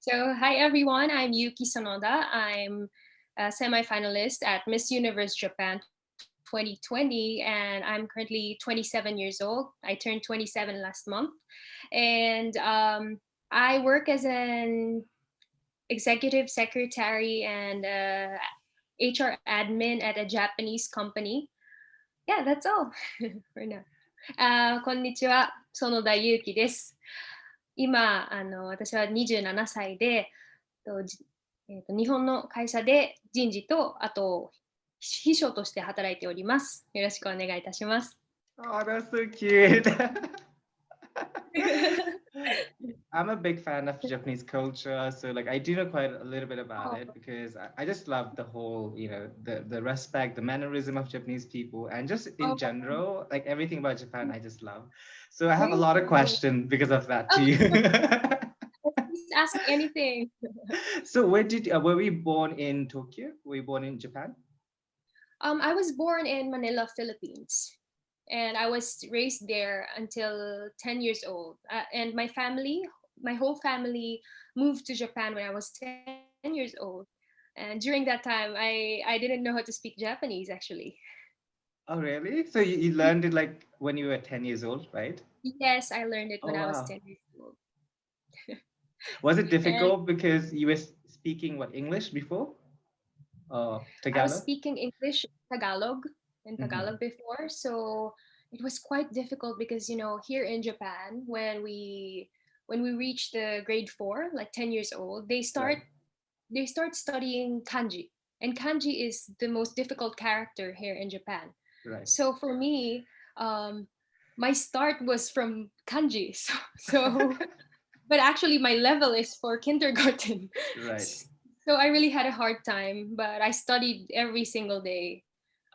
So, hi everyone, I'm Yuki Sonoda. I'm a semi-finalist at Miss Universe Japan 2020, and I'm currently 27 years old. I turned 27 last month, and I work as an executive secretary and HR admin at a Japanese company. Yeah, that's all for now. こんにちは、園田祐希です。今、私は27歳で、とじ日本の会社で人事と、あと、秘書として働いております。よろしくお願いいたします。Oh, that's so cute. I'm a big fan of Japanese culture, so like I do know quite a little bit about Oh, it because I just love the whole, the respect, the mannerism of Japanese people, and just in oh, general, like everything about Japan, I just love. So I have a thank lot of you. questions because of that to Okay, you. please ask me anything. So were we born in Tokyo? Were you born in Japan? I was born in Manila, Philippines, and I was raised there until 10 years old. And my whole family moved to Japan when I was 10 years old. And during that time, I didn't know how to speak Japanese actually. Oh, really? So you learned it like when you were 10 years old, right? Yes, I learned it when Oh, I was wow. 10 years old. Was it And difficult because you were speaking what, English before? I was Tagalog? speaking English in Mm-hmm. Tagalog before, so it was quite difficult because here in Japan when we reach the grade 4, like 10 years old, Right, they start studying kanji. And kanji is the most difficult character here in Japan. right, So for me, um, my start was from kanji. So but actually my level is for kindergarten. right. So I really had a hard time, but I studied every single day,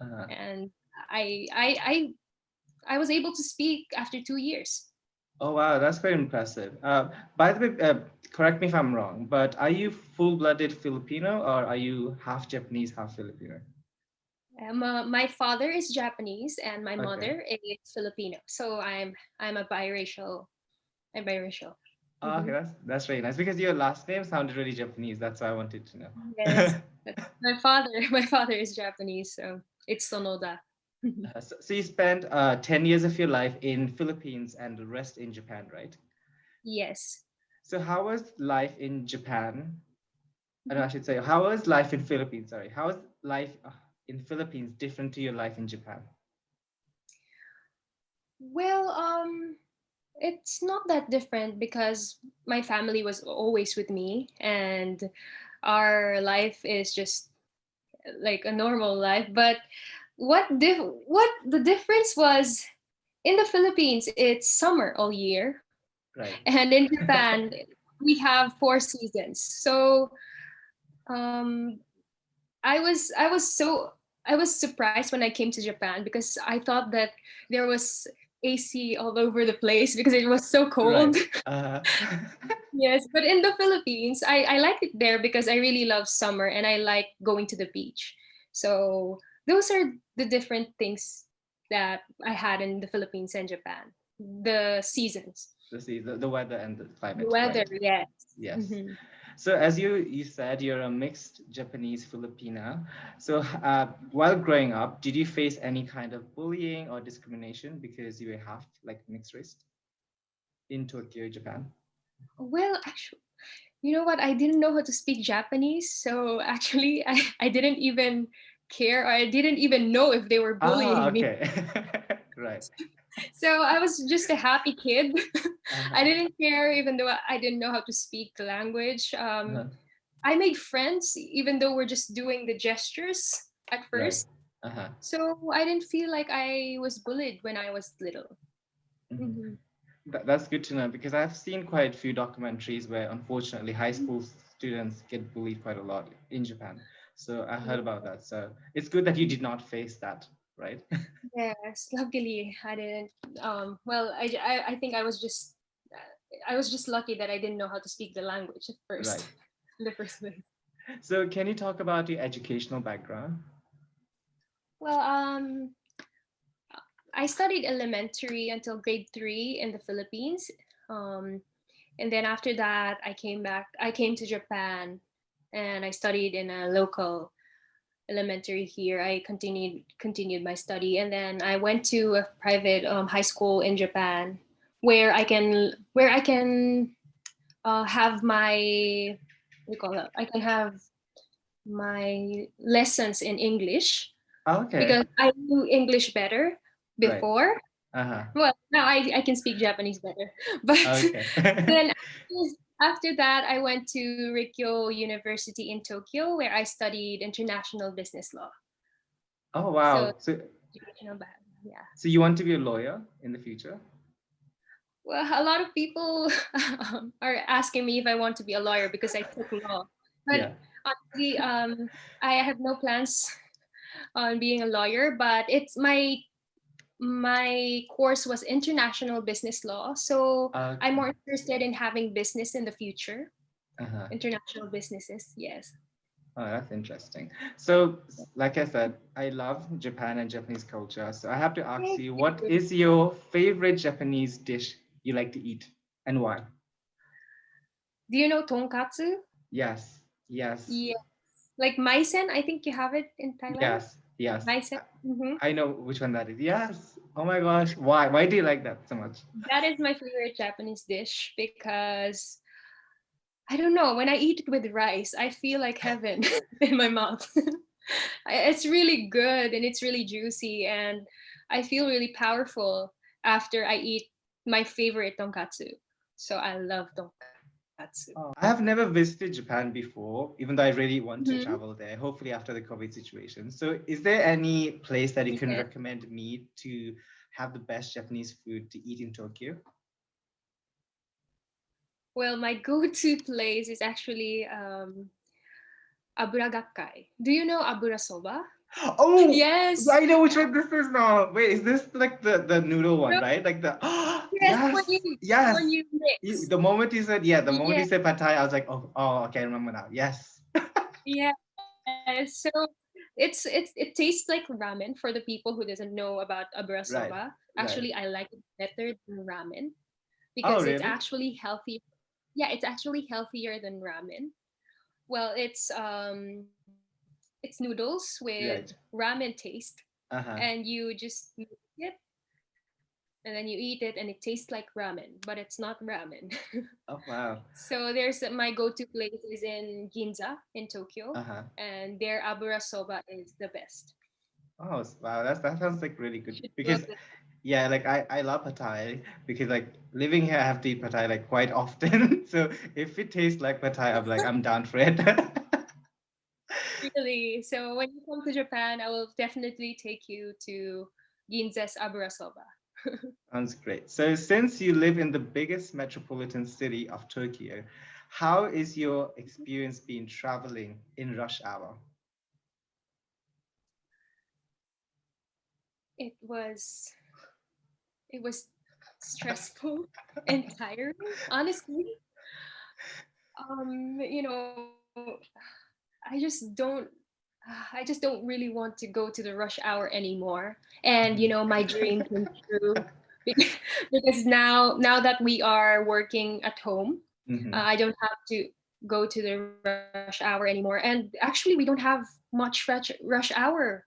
Uh, and I I I I was able to speak after 2 years. oh, wow, that's very impressive. By the way, correct me if I'm wrong, but are you full-blooded Filipino or are you half Japanese, half Filipino? My father is Japanese and my Okay. mother is Filipino, so I'm a biracial. I'm biracial. Oh, okay, Hmm. that's very nice because your last name sounded really Japanese. That's why I wanted to Yes, know. my father. My father is Japanese, so it's Sonoda. So you spent 10 years of your life in Philippines and the rest in Japan, right? Yes. So how was life in Japan? And Mhm. I should say, how was life in Philippines? Sorry, how was life in Philippines different to your life in Japan? Well, it's not that different because my family was always with me, and our life is just like a normal life. But what the difference was, in the Philippines it's summer all year, Right. and in Japan we have 4 seasons. So um I was surprised when I came to Japan because I thought that there was AC all over the place because it was so cold. Right. Uh, Yes, but in the Philippines, I like it there because I really love summer and I like going to the beach. So those are the different things that I had in the Philippines and Japan. The seasons, the weather and the the climate, weather, right? yes. Yes. Hmm. So as you said, you're a mixed Japanese Filipina. So while growing up, did you face any kind of bullying or discrimination because you were half like mixed race in Tokyo, Japan? Well, actually, you know what? I didn't know how to speak Japanese, so actually, I didn't even care, or I didn't even know if they were Ah, bullying me. okay. Right. So I was just a happy kid. Uh-huh. I didn't care, even though I didn't know how to speak the language. Uh-huh. I made friends, even though we're just doing the gestures at Right. first. Uh-huh. So I didn't feel like I was bullied when I was little. Mhm. Hmm. That's good to know because I've seen quite a few documentaries where unfortunately high school students get bullied quite a lot in Japan. So I heard about that. So it's good that you did not face that, right? Yes, luckily I didn't. Well, I think I was just lucky that I didn't know how to speak the language at first, Right. in the first place. So can you talk about your educational background? Well, I studied elementary until grade 3 in the Philippines. Um, And then after that, I came back. I came to Japan, and I studied in a local elementary here. I continued my study, and then I went to a private high school in Japan, where I can have my, what do you call that? I can have my lessons in English Okay. because I knew English better Right. before. Uh-huh. Well, now I can speak Japanese better. But Okay. then after that, I went to Rikyo University in Tokyo, where I studied international business law. Oh So, wow. educational yeah. So you want to be a lawyer in the future? Well, a lot of people are asking me if I want to be a lawyer because I took law. But Yeah. honestly, I have no plans on being a lawyer. But it's my course was international business law, so I'm Okay. more interested in having business in the future. Uh-huh. International businesses, yes. Oh, that's interesting. So, like I said, I love Japan and Japanese culture. So I have to ask Thank you, what you. is your favorite Japanese dish you like to eat and why? Do you know tonkatsu? Yes. Yes. Yeah, like maisen. I think you have it in Thailand. Yes. Yes. Maisen. Hmm. I know which one that is. Yes. Oh my gosh. Why? Why do you like that so much? That is my favorite Japanese dish because I don't know. When I eat it with rice, I feel like heaven in my mouth. It's really good and it's really juicy, and I feel really powerful after I eat my favorite tonkatsu. So I love tonkatsu. Oh, I have never visited Japan before, even though I really want to Mhm. travel there, hopefully after the COVID situation. So, is there any place that you can Yeah. recommend me to have the best Japanese food to eat in Tokyo? Well, my go-to place is actually aburagakkai. Do you know abura soba? Oh, Yes. I know which one this is now. Wait, is this like the noodle one, No, right? Like the yes, yes, the yes. one you mix. The moment you said yeah, the moment Yeah, you said pad thai, I was like, oh, okay, I remember now. Yes. yeah. So it tastes like ramen for the people who doesn't know about abura soba. Right, Actually, right. I like it better than ramen Oh, because it's really? actually healthy. Yeah, it's actually healthier than ramen. Well, it's noodles with Right. ramen taste, and Uh-huh. you just mix it and then you eat it and it tastes like ramen, but it's not ramen. Oh, wow. So there's my go-to place is in Ginza in Tokyo, Uh-huh. and their abura soba is the best. Oh, wow. That sounds like really good. Should go Because there. yeah, like I love pad thai because like living here, I have to eat pad thai like quite often. So if it tastes like pad thai, I'm like I'm down for it. Really. So when you come to Japan, I will definitely take you to Ginza's abura soba. Sounds great. So since you live in the biggest metropolitan city of Tokyo, how is your experience been traveling in rush hour? It was it was stressful and tiring, honestly. You know, I just don't really want to go to the rush hour anymore. And you know, my dream came true because because now that we are working at home, Hmm. I don't have to go to the rush hour anymore. And actually, we don't have much rush hour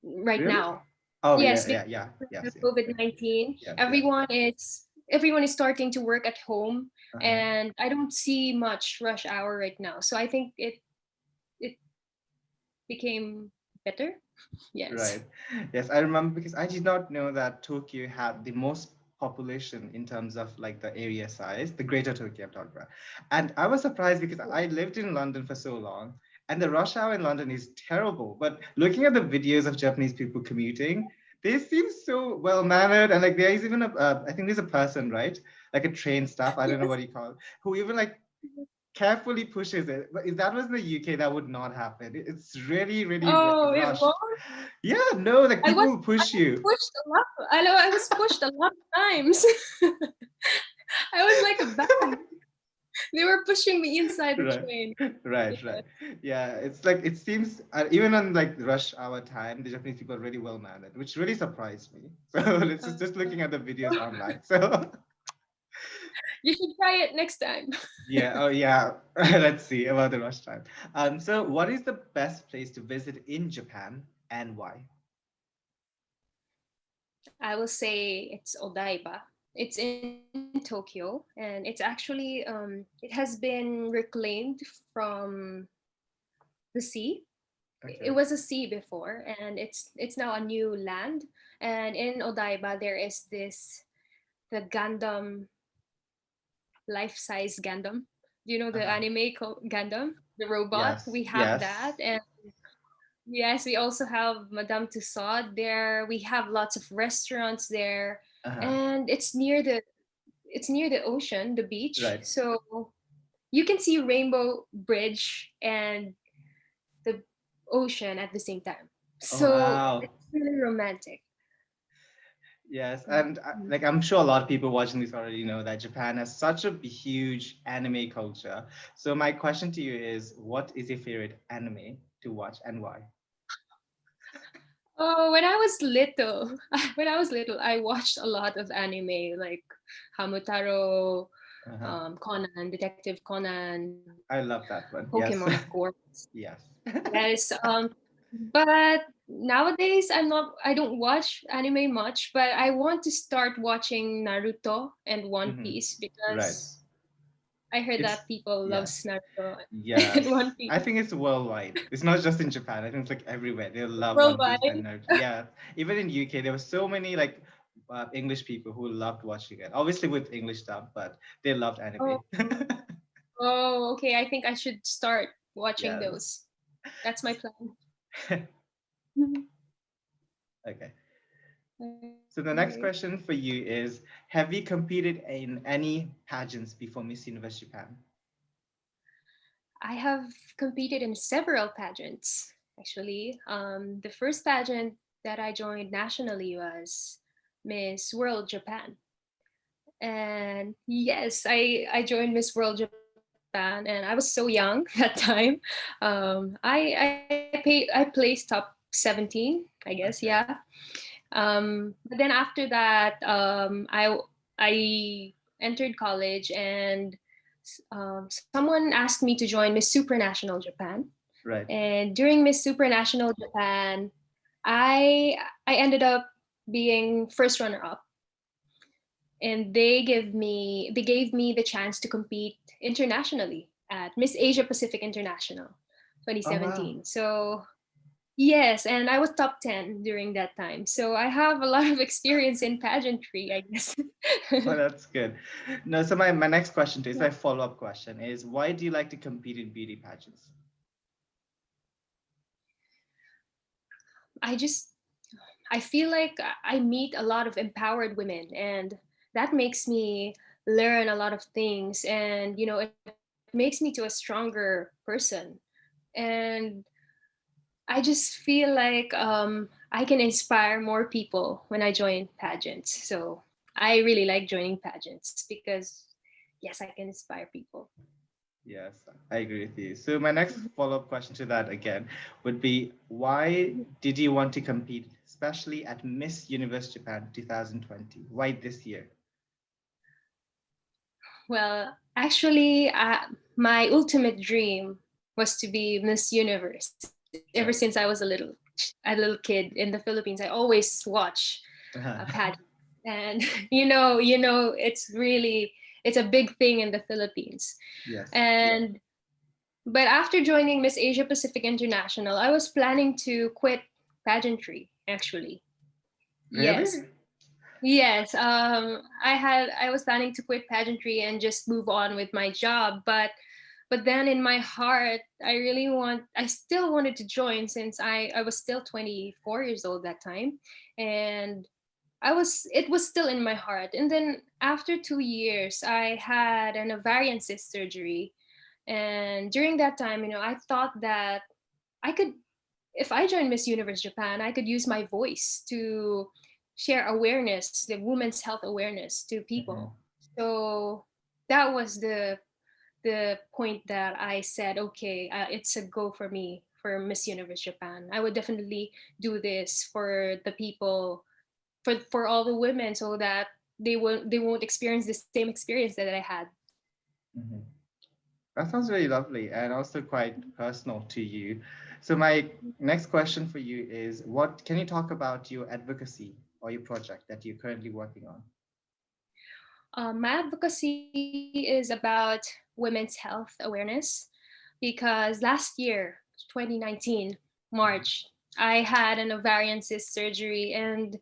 right Really? now. Oh Yes, yeah, because yeah, yeah. of Yes, yes, yes, COVID-19, yes, yes. everyone is starting to work at home, Uh-huh. and I don't see much rush hour right now. So I think it became better. Yes. Right. Yes, I remember because I did not know that Tokyo had the most population in terms of like the area size, the greater Tokyo I'm talking about. And I was surprised because I lived in London for so long and the rush hour in London is terrible. But looking at the videos of Japanese people commuting, they seem so well mannered. And like there is even I think there's a person, right? Like a train staff, I don't know Yes. what you call it, who even like carefully pushes it. But if that was in the UK, that would not happen. It's really, really Oh, it rushed. was. Yeah, no, like I people was will I push was you. pushed a lot. I know I was pushed a lot of times. I was like a bag. They were pushing me inside the Right, train. right, right. Yeah. Yeah, it's like it seems even on like rush hour time, the Japanese people are really well mannered, which really surprised me. So it's just looking at the videos Uh, online. So You should try it next time. Yeah. Oh, yeah. Let's see about the rush time. So what is the best place to visit in Japan and why? I will say it's Odaiba. It's in Tokyo, and it's actually it has been reclaimed from the sea. It Okay. was a sea before, and it's now a new land. And in Odaiba, there is this the Gundam life size Gundam. Do you know the Uh-huh. anime Gundam, the robot? Yes. We have that, Yes. and yes, we also have Madame Tussauds there. We have lots of restaurants there, Uh-huh. and it's near the ocean, the beach. Right. So you can see Rainbow Bridge and the ocean at the same time. Oh, So wow. it's really romantic. Yes, and Mhm. like I'm sure a lot of people watching this already know that Japan has such a huge anime culture. So my question to you is, what is your favorite anime to watch and why? Oh, when I was little, I watched a lot of anime like Hamutaro, Uh-huh. Conan, Detective Conan, I love that one. Pokemon, of Yes. course. Yes. Yes. But nowadays I don't watch anime much, but I want to start watching Naruto and One Hmm. Piece Right. because I heard It's that people yeah. loves Naruto and Yes. One Piece I think it's worldwide. It's not just in Japan. I think it's like everywhere. They love One Piece worldwide. and Naruto. Yeah. Even in UK, there were so many like English people who loved watching it. Obviously with English dub, but they loved anime. Oh, oh, okay. I think I should start watching Yes. those. That's my plan. Okay. So the Okay. next question for you is, have you competed in any pageants before Miss Universe Japan? I have competed in several pageants, actually. The first pageant that I joined nationally was Miss World Japan. And yes, I joined Miss World Japan, and I was so young that time. I placed top 17, I guess. Yeah. Okay. But then after that, I entered college, and someone asked me to join Miss Supranational Japan. Right. And during Miss Supranational Japan, I I ended up being first runner up, and they gave me the chance to compete internationally at Miss Asia Pacific International Oh wow. 2017. So yes, and I was top 10 during that time. So I have a lot of experience in pageantry, I guess. Oh, that's good. No, so my next question to you, is my follow-up question is, why do you like to compete in beauty pageants? I just I feel like I meet a lot of empowered women, and that makes me learn a lot of things, and it makes me to a stronger person. And I just feel like I can inspire more people when I join pageants. So I really like joining pageants because, yes, I can inspire people. Yes, I agree with you. So my next follow-up question to that again would be, why did you want to compete, especially at Miss Universe Japan 2020? Why this year? Well, actually, my ultimate dream was to be Miss Universe ever since I was Right. a little kid in the Philippines. I always watch a Uh-huh. pageant, and it's a big thing in the Philippines. Yes. And but after joining Miss Asia Pacific International, I was planning to quit pageantry. Actually, yes, Really? yes. I was planning to quit pageantry and just move on with my job, but then in my heart, I still wanted to join since I was still 24 years old that time, and it was still in my heart. And then after 2 years, I had an ovarian cyst surgery, and during that time, I thought that I could, if I joined Miss Universe Japan, I could use my voice to share awareness, the women's health awareness to Mhm. people. So that was the point that I said, okay, it's a go for me for Miss Universe Japan. I would definitely do this for the people, for all the women, so that they won't experience the same experience that I had. Mhm. That sounds really lovely and also quite personal to you. So my next question for you is, what can you talk about your advocacy or your project that you're currently working on? My advocacy is about women's health awareness because last year, 2019, Mhm. March, I had an ovarian cyst surgery, and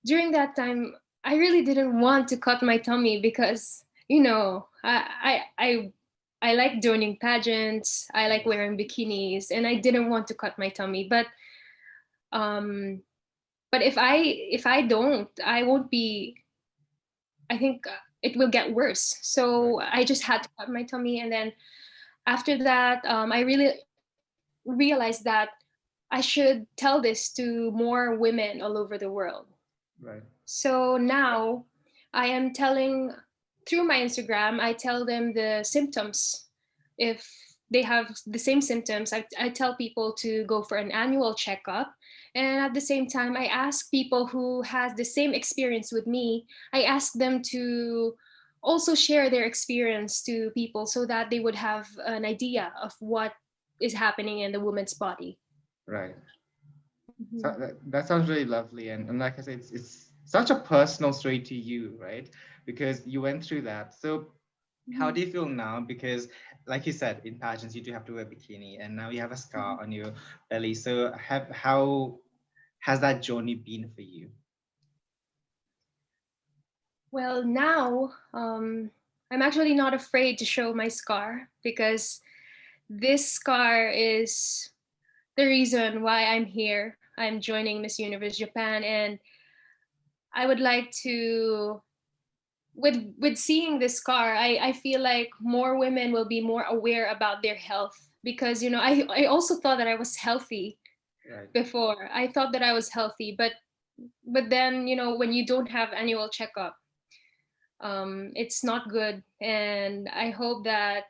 during that time, I really didn't want to cut my tummy because I like joining pageants, I like Yes. wearing bikinis, and I didn't want to cut my tummy. Um, but if I don't, I won't be. I think it will get worse. Right. So I just had to cut my tummy, and then after that, I really realized that I should tell this to more women all over the world. Right. So now I am telling through my Instagram, I tell them the symptoms. If they have the same symptoms, I tell people to go for an annual checkup. And at the same time, I ask people who has the same experience with me, I ask them to also share their experience to people so that they would have an idea of what is happening in the woman's body. Right. So Mhm. that sounds really lovely. And like I said, it's such a personal story to you, right? Because you went through that. So how Mhm. do you feel now? Because like you said, in pageants, you do have to wear a bikini and now you have a scar on your belly. So how has that journey been for you? Well, now I'm actually not afraid to show my scar because this scar is the reason why I'm here. I'm joining Miss Universe Japan, and I would like to, with seeing this scar, I feel like more women will be more aware about their health because I also thought that I was healthy Right. before. I thought that I was healthy, but then when you don't have annual checkup, it's not good. And I hope that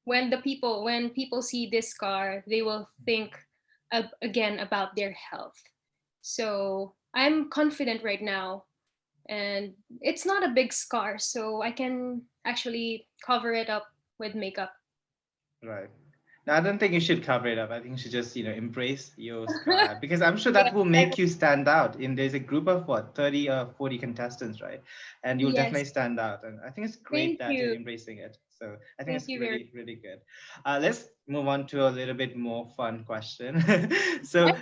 when people see this car, they will think again about their health. So I'm confident right now, and it's not a big scar, so I can actually cover it up with makeup. Right. No, I don't think you should cover it up. I think you should just, embrace your scar because I'm sure that Yes, will make you stand out. In there's a group of what, 30 or 40 contestants, right? And you'll definitely yes. stand out. And I think it's great Thank that you're you. embracing it. So I think Thank it's you very really, really good. Let's move on to a little bit more fun question. So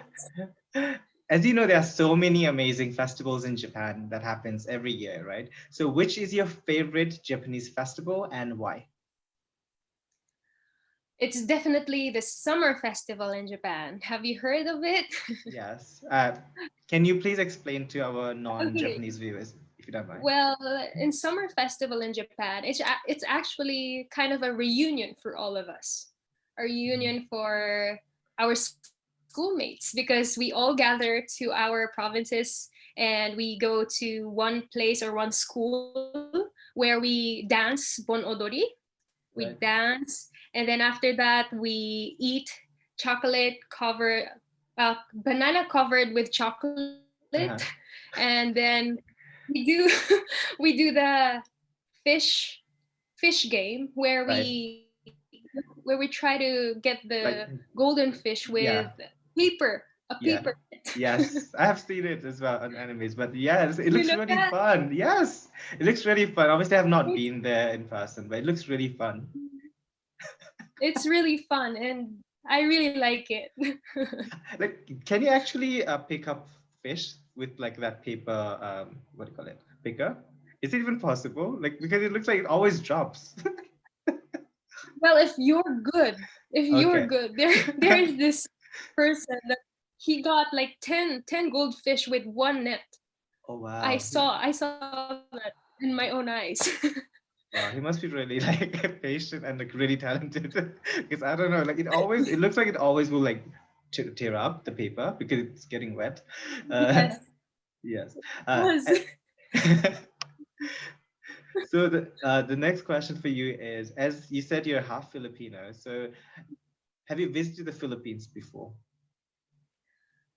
as you know, there are so many amazing festivals in Japan that happens every year, right? So which is your favorite Japanese festival and why? It's definitely the summer festival in Japan. Have you heard of it? Yes. Can you please explain to our Okay. non-Japanese viewers, if you don't mind? Well, in summer festival in Japan, it's actually kind of a reunion for all of us. A Mhm. reunion for our schoolmates because we all gather to our provinces and we go to one place or one school where we dance bon odori. We Right. dance, and then after that we eat chocolate covered, banana covered with chocolate, Uh-huh. and then we do we do the fish fish game where Right. we try to get the Like, golden fish with yeah, paper. yeah. Yes, I have seen it as well on enemies, but yes, it You know looks really that? fun. Yes, it looks really fun. Obviously, I have not been there in person, but it looks really fun. It's really fun, and I really like it. Like, can you actually pick up fish with like that paper? What do you call it? Picker? Is it even possible? Like, because it looks like it always drops. Well, if you're Okay. good, there is this person that he got like ten goldfish with one net. Oh I wow. saw I saw that in my own eyes. Wow, he must be really like patient and like really talented. Because I don't know, like it looks like it always will like tear up the paper because it's getting wet. Uh, Yes, yes. it Uh, was. and- so the next question for you is, as you said, you're half Filipino. So have you visited the Philippines before?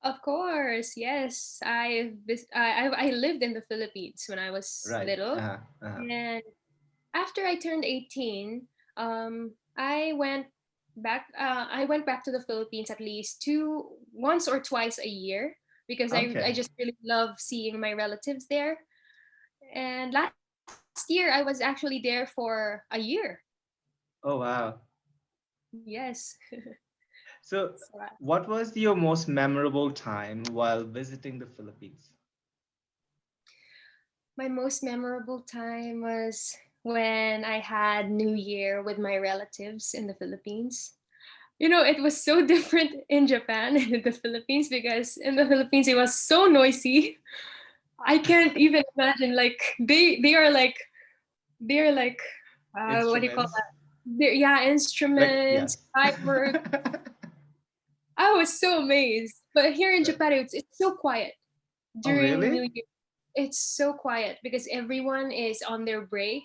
Of course, yes. I lived in the Philippines when I was Right. little, Uh-huh. and after I turned 18, I went back. I went back to the Philippines at least once or twice a year because I Okay. just really love seeing my relatives there. And last year I was actually there for a year. Oh, wow. Yes. So, So, what was your most memorable time while visiting the Philippines? my most memorable time was when I had New Year with my relatives in the Philippines. It was so different in Japan and in the Philippines because in the Philippines it was so noisy. I can't even imagine they're like what do you call Instruments? that? Yeah, Like, instruments, yes. fireworks. I was so amazed. But here in Right. Japan it's so quiet Oh, during New really? Year. It's so quiet because everyone is on their break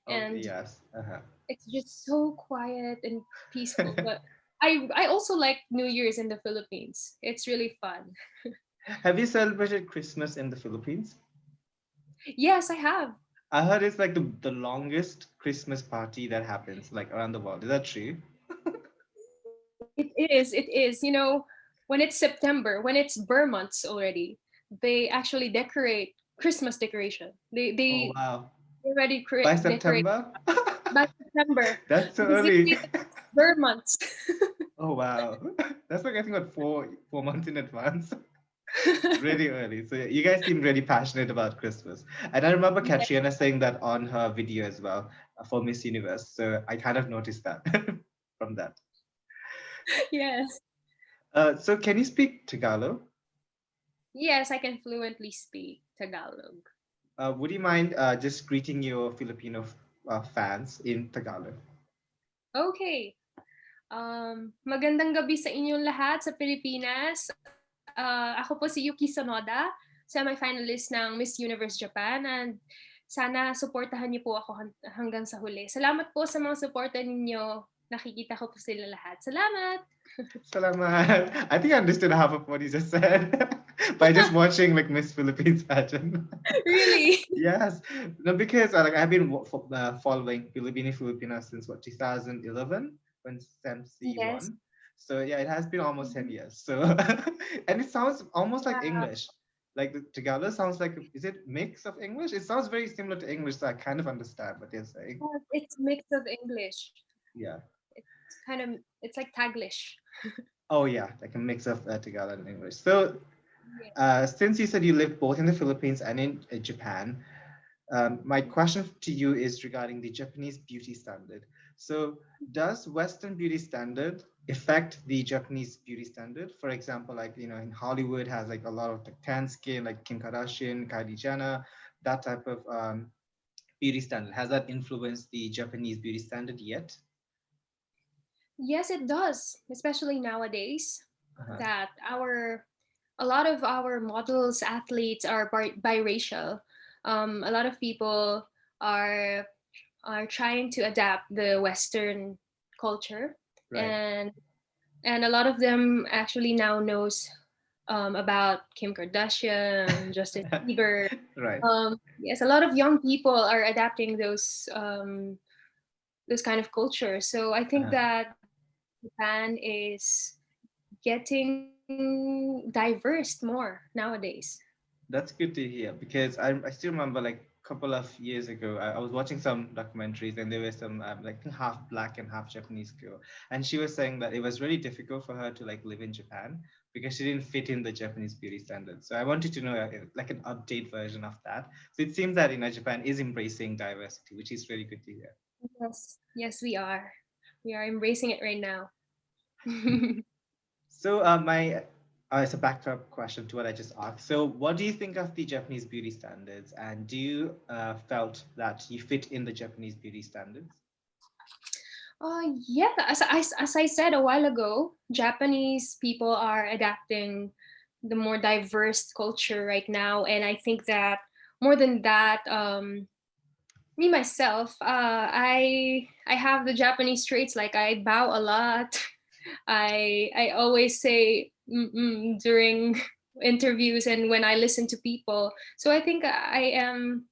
Oh, and yes. Uh-huh. it's just so quiet and peaceful. But I also like New Year's in the Philippines. It's really fun. Have you celebrated Christmas in the Philippines? Yes, I have. I heard it's like the longest Christmas party that happens like around the world. Is that true? It is. It is. When it's September, when it's Burr months already, they actually decorate Christmas decoration. Oh, They wow. already By decorate September? by September That's so because they early. say that it's Burr months. Oh, wow. That's like I think what four months in advance. Really early. So you guys seem really passionate about Christmas. And I remember Yeah. Katrina saying that on her video as well for Miss Universe. So I kind of noticed that from that. Yes. So can you speak Tagalog? Yes, I can fluently speak Tagalog. Would you mind just greeting your Filipino fans in Tagalog? Okay. Magandang gabi sa inyong lahat sa Pilipinas. Ako po si Yuki Sonoda, semi-finalist ng Miss Universe Japan, and sana supportahan niyo po ako hanggang sa huli. Salamat po sa mga suporta ninyo. Nakikita ko po sila lahat. Salamat! Salamat. I think I understood half of what you just said by just watching like Miss Philippines pageant. Really? Yes, no, because like I've been following Filipinas since what 2011 when Samsi Yes. won. So yeah, it has been almost 10 years. So and it sounds almost like Wow. English. Like the Tagalog sounds like is it mix of English? It sounds very similar to English, so I kind of understand what you're saying. It's mix of English. Yeah. It's like Taglish. Oh yeah, like a mix of Tagalog and English. So Yeah. since you said you live both in the Philippines and in Japan, my question to you is regarding the Japanese beauty standard. So, does Western beauty standard affect the Japanese beauty standard? For example, like in Hollywood has like a lot of like tan skin, like Kim Kardashian, Kylie Jenner, that type of beauty standard. Has that influenced the Japanese beauty standard yet? Yes, it does, especially nowadays Uh-huh. that our a lot of our models, athletes are biracial. A lot of people are are trying to adapt the Western culture, Right. and a lot of them actually now knows about Kim Kardashian, Justin Bieber. Right. Yes, a lot of young people are adapting those kind of culture. So I think Uh-huh. that Japan is getting diverse more nowadays. That's good to hear because I still remember like a couple of years ago I was watching some documentaries and there was some like half black and half Japanese girl and she was saying that it was really difficult for her to like live in Japan because she didn't fit in the Japanese beauty standards. So I wanted to know like an update version of that. So it seems that Japan is embracing diversity, which is really good to hear. Yes, yes, we are. We are embracing it right now. So my it's a backdrop question to what I just asked. So what do you think of the Japanese beauty standards, and do you felt that you fit in the Japanese beauty standards? Yeah, as I said a while ago, Japanese people are adapting the more diverse culture right now, and I think that more than that, me myself, I have the Japanese traits. Like I bow a lot. I always say during interviews and when I listen to people. So I think I am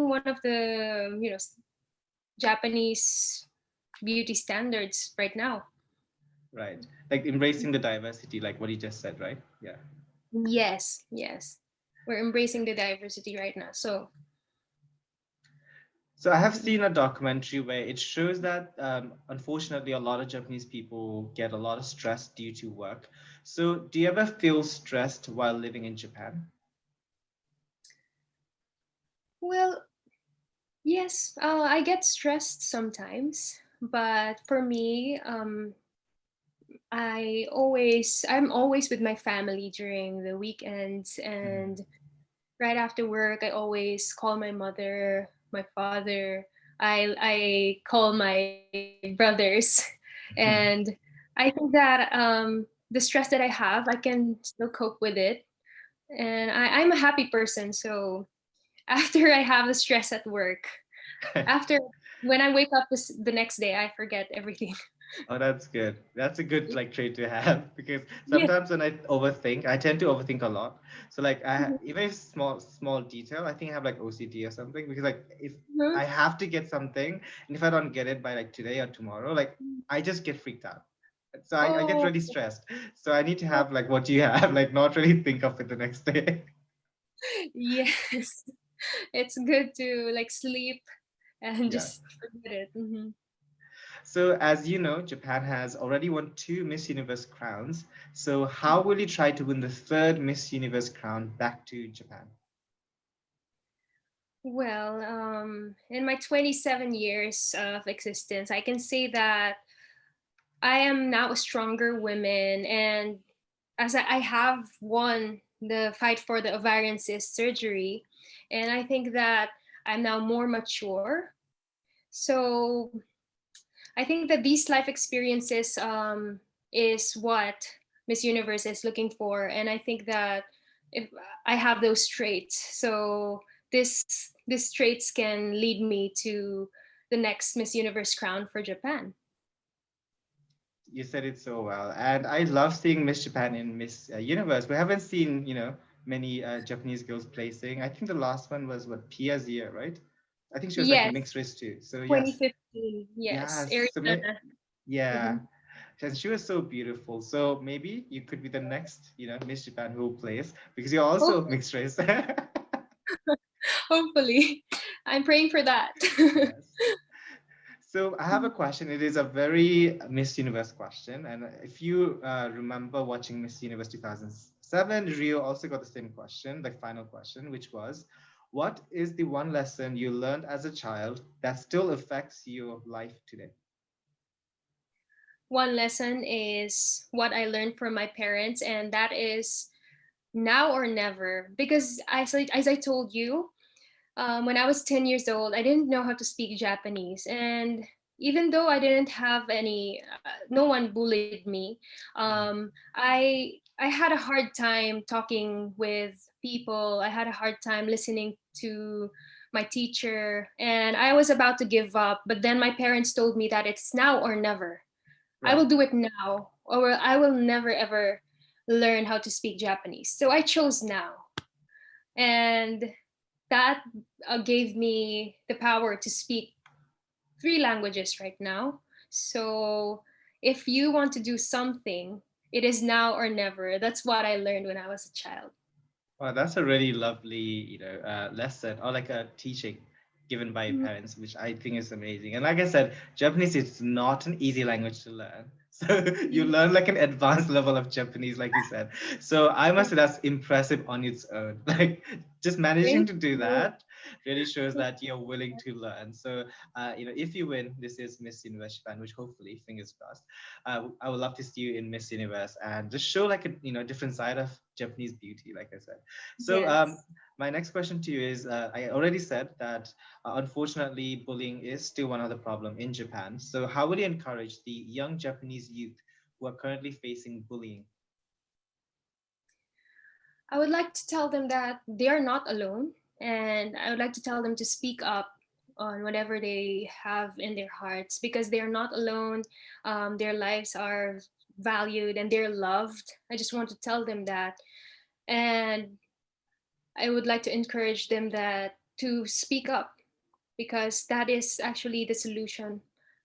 one of the Japanese beauty standards right now. Right. Like embracing the diversity, like what you just said, right? Yeah. Yes, yes. We're embracing the diversity right now. So, So I have mm, seen a documentary where it shows that unfortunately a lot of Japanese people get a lot of stress due to work. So do you ever feel stressed while living in Japan? well, yes, I get stressed sometimes, but for me, I'm always with my family during the weekends, Mm. and right after work, I always call my mother, my father. I call my brothers, and I think that the stress that I have, I can still cope with it, and I'm a happy person. So after I have the stress at work, after when I wake up the next day, I forget everything. Oh, that's good. That's a good like trait to have because Yeah. sometimes when I overthink, I tend to overthink a lot. So like even if small detail, I think I have like OCD or something because like if Mhm. I have to get something and if I don't get it by like today or tomorrow, like I just get freaked out. So I get Oh, really stressed. So I need to have like what you have, like not really think of it the next day. yes. It's good to like sleep and Yeah. just forget it. Hmm. So as you know, Japan has already won two Miss Universe crowns. So how will you try to win the third Miss Universe crown back to Japan? Well, in my 27 years of existence, I can say that I am now a stronger woman, and as I have won the fight for the ovarian cyst surgery, and I think that I'm now more mature. So I think that these life experiences is what Miss Universe is looking for, and I think that if I have those traits, so this traits can lead me to the next Miss Universe crown for Japan. You said it so well, and I love seeing Miss Japan in Miss Universe. We haven't seen, many Japanese girls placing. I think the last one was what Pia's year, right? I think she was like Yes, mixed race too. So yes, 2015. Yes, yes. Ariana. Yeah, Hmm. and she was so beautiful. So maybe you could be the next, Miss Japan who plays because you're also Hope, mixed race. hopefully, I'm praying for that. Yes. So I have a question. It is a very Miss Universe question, and if you remember watching Miss Universe 2007, Rio also got the same question, the final question, which was, "What is the one lesson you learned as a child that still affects your life today?" One lesson is what I learned from my parents, and that is now or never. Because as I told you, when I was 10 years old, I didn't know how to speak Japanese. And even though I didn't have no one bullied me, I had a hard time talking with people. I had a hard time listening to my teacher, and I was about to give up. But then my parents told me that it's now or never. I will Right. do it now, or I will never ever learn how to speak Japanese. So I chose now. And that gave me the power to speak three languages right now. So if you want to do something, it is now or never. That's what I learned when I was a child. Well, that's a really lovely, lesson or like a teaching given by your Mhm. parents, which I think is amazing. And like I said, Japanese is not an easy language to learn. So you learn like an advanced level of Japanese, like you said. So I must say that's impressive on its own. Like just managing Thank to do you. that really shows that you're willing to learn. So, if you win, this is Miss Universe Japan, which hopefully, fingers crossed, I would love to see you in Miss Universe and just show like a different side of Japanese beauty, like I said. So Yes. my next question to you is, I already said that unfortunately bullying is still one of the problem in Japan. So how would you encourage the young Japanese youth who are currently facing bullying? I would like to tell them that they are not alone. And I would like to tell them to speak up on whatever they have in their hearts because they are not alone. Their lives are valued and they're loved. I just want to tell them that. And I would like to encourage them that to speak up, because that is actually the solution,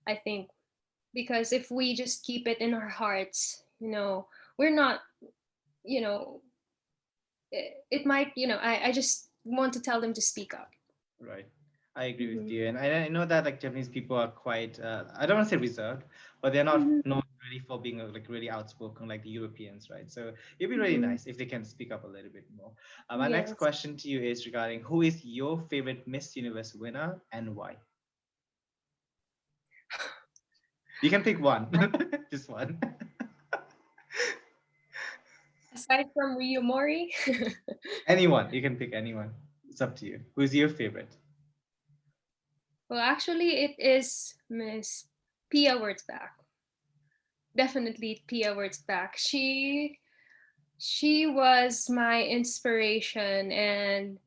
I think. Because if we just keep it in our hearts, we're not, you know, it might, I just want to tell them to speak up. Right. I agree with Hmm. you. And I know that like Japanese people are quite, I don't want to say reserved, but they're not Hmm. known really for being like really outspoken like the Europeans, right? So it'd be really Hmm. nice if they can speak up a little bit more. My next Yes. question to you is regarding who is your favorite Miss Universe winner and why? You can pick one, just one. Aside from Rio Mori. Anyone. You can pick anyone. It's up to you. Who's your favorite? Well, actually, it is Miss Pia Wurtzbach. Definitely Pia Wurtzbach. She was my inspiration, and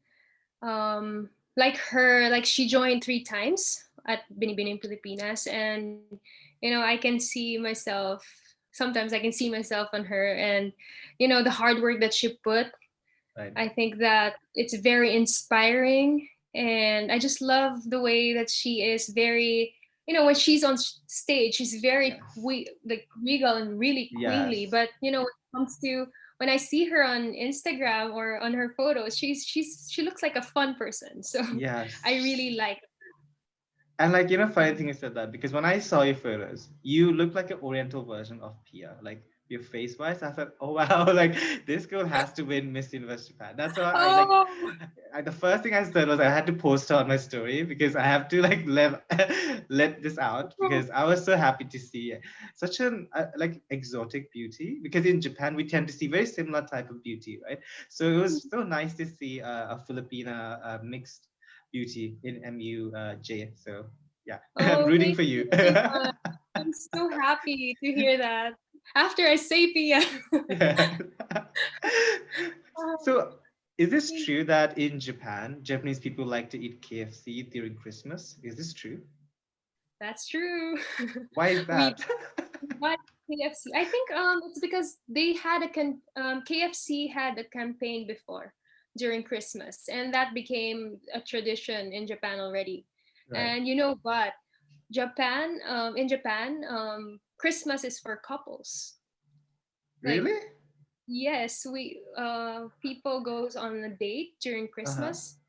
like her, like she joined 3 times at Binibining Pilipinas, and I can see myself. Sometimes I can see myself on her, and the hard work that she put. Right. I think that it's very inspiring, and I just love the way that she is very, when she's on stage, she's very Yes. like regal and really queenly. Yes. But when it comes to when I see her on Instagram or on her photos, she looks like a fun person. So I Yes. really like. And like, funny thing you said that because when I saw your photos, you look like an oriental version of Pia. Like your face wise, I thought, oh wow, like this girl has to win Miss Universe Japan. That's why I like Oh, the first thing I said was I had to post her on my story because I have to like let this out because I was so happy to see such an like exotic beauty because in Japan we tend to see very similar type of beauty, right? So it was so nice to see a Filipina mixed beauty in MUJ. So yeah, I'm oh, rooting thank for you you. very much. I'm so happy to hear that. After I say Pia. Yeah. Oh, So, is this thank true that in Japan, Japanese people like to eat KFC during Christmas? Is this true? That's true. Why is we that? buy KFC. I think it's because they had KFC had a campaign before during Christmas, and that became a tradition in Japan already. Right. And you know what? In Japan, Christmas is for couples. Like, Really? yes, we people goes on a date during Uh-huh. Christmas,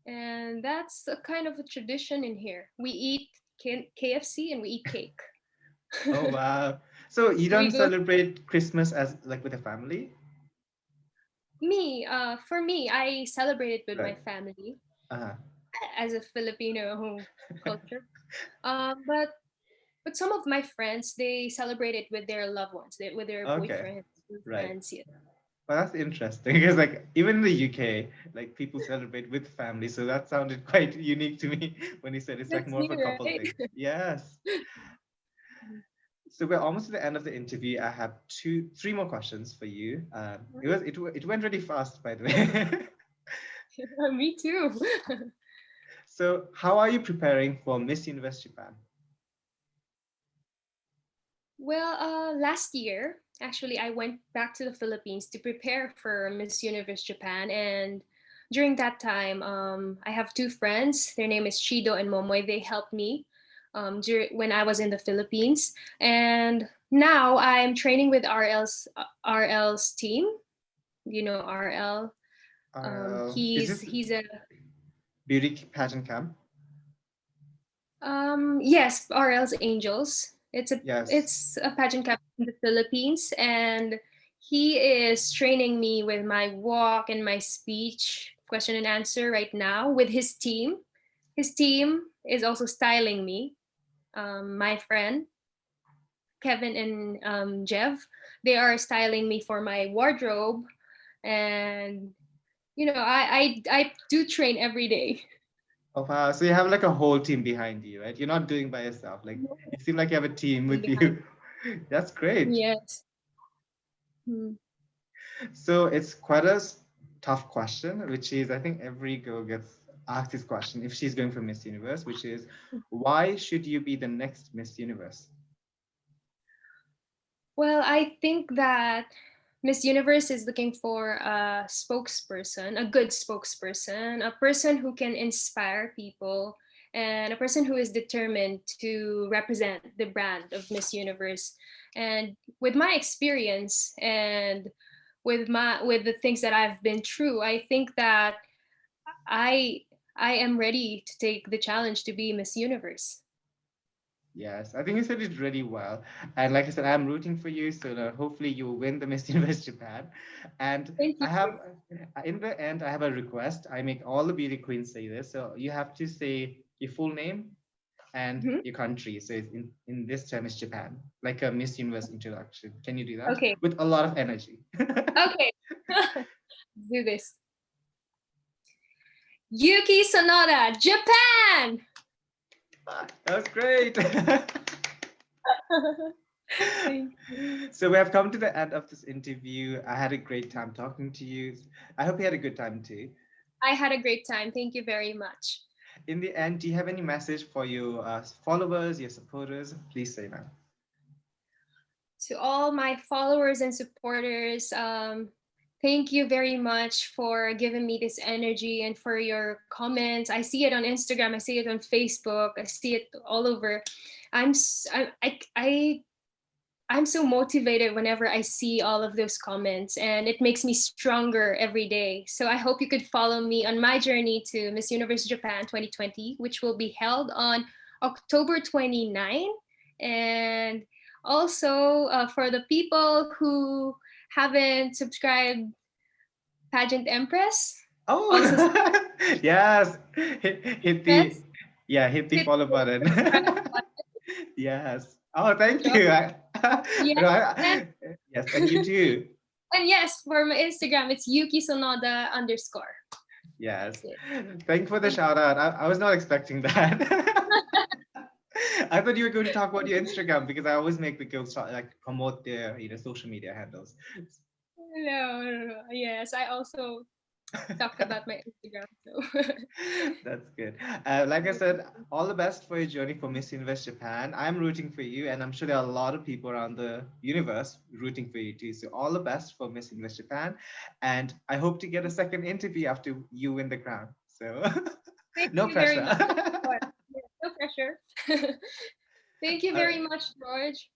and that's a kind of a tradition in here. We eat KFC and we eat cake. Oh wow. So you don't We go celebrate Christmas as like with a family? Me, for me, I celebrate it with my Right. family Uh-huh. as a Filipino culture. But some of my friends, they celebrate it with their loved ones, with their Okay. boyfriends, their Right. friends. Yeah, Well, that's interesting because like even in the UK, like people celebrate with family. So that sounded quite unique to me when you said it's like that's more of a new, couple right? thing. Yes. So we're almost at the end of the interview. I have three more questions for you. It went really fast, by the way. Me too. So how are you preparing for Miss Universe Japan? Well, last year, actually, I went back to the Philippines to prepare for Miss Universe Japan. And during that time, I have two friends. Their name is Chido and Momoy. They helped me when I was in the Philippines. And now I'm training with RL's team. You know RL. Is He's this he's a beauty pageant camp? Yes, RL's Angels. Yes. It's a pageant captain in the Philippines, and he is training me with my walk and my speech, question and answer right now with his team. His team is also styling me. My friend Kevin and Jeff, they are styling me for my wardrobe, and I do train every day. Oh wow. So you have like a whole team behind you, right? You're not doing by yourself. Like you seem like you have a team with Behind. you. That's great. Yes. Hmm. So it's quite a tough question, which is I think every girl gets asked this question if she's going for Miss Universe, which is why should you be the next Miss Universe? Well, I think that Miss Universe is looking for a spokesperson, a good spokesperson, a person who can inspire people, and a person who is determined to represent the brand of Miss Universe. And with my experience and with the things that I've been through, I think that I I am ready to take the challenge to be Miss Universe. Yes, I think you said it really well. And like I said, I'm rooting for you. So hopefully you will win the Miss Universe Japan. And Thank I you. have, in the end, I have a request. I make all the beauty queens say this. So you have to say your full name and Mhm. your country. So it's in this term is Japan, like a Miss Universe introduction. Can you do that Okay. with a lot of energy? Okay. Do this. Yuki Sonoda, Japan. That was great. Thank you. So we have come to the end of this interview. I had a great time talking to you. I hope you had a good time too. I had a great time. Thank you very much. In the end, do you have any message for your followers, your supporters? Please say now. To all my followers and supporters, thank you very much for giving me this energy and for your comments. I see it on Instagram, I see it on Facebook, I see it all over. I'm so motivated whenever I see all of those comments, and it makes me stronger every day. So I hope you could follow me on my journey to Miss Universe Japan 2020, which will be held on October 29. And also, for the people who haven't subscribed Pageant Empress, also Oh, yes. Hit the yes, hit the hit follow the button. subscribe button. Yes. Oh, thank Join. you. Yes, No, and, yes, and you too. and yes, for my Instagram, it's Yuki Sonoda underscore. Yes. That's it. Thank you for the Thank shout out. I was not expecting that. I thought you were going to talk about your Instagram because I always make the girls like promote their social media handles. No, no, no. Yes, I also talk about my Instagram. So That's good. Like I said, all the best for your journey for Miss Universe Japan. I'm rooting for you, and I'm sure there are a lot of people around the universe rooting for you too. So all the best for Miss Universe Japan, and I hope to get a second interview after you win the crown. So thank no you very pressure. much. Of course. Yeah, no pressure. Thank you All very right. much, George.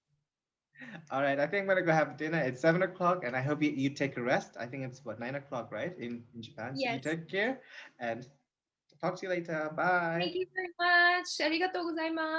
All right, I think I'm gonna go have dinner. It's 7 o'clock, and I hope you take a rest. I think it's what 9 o'clock, right, in Japan. So you Yes. take care, and talk to you later. Bye. Thank you very much. ありがとうございます。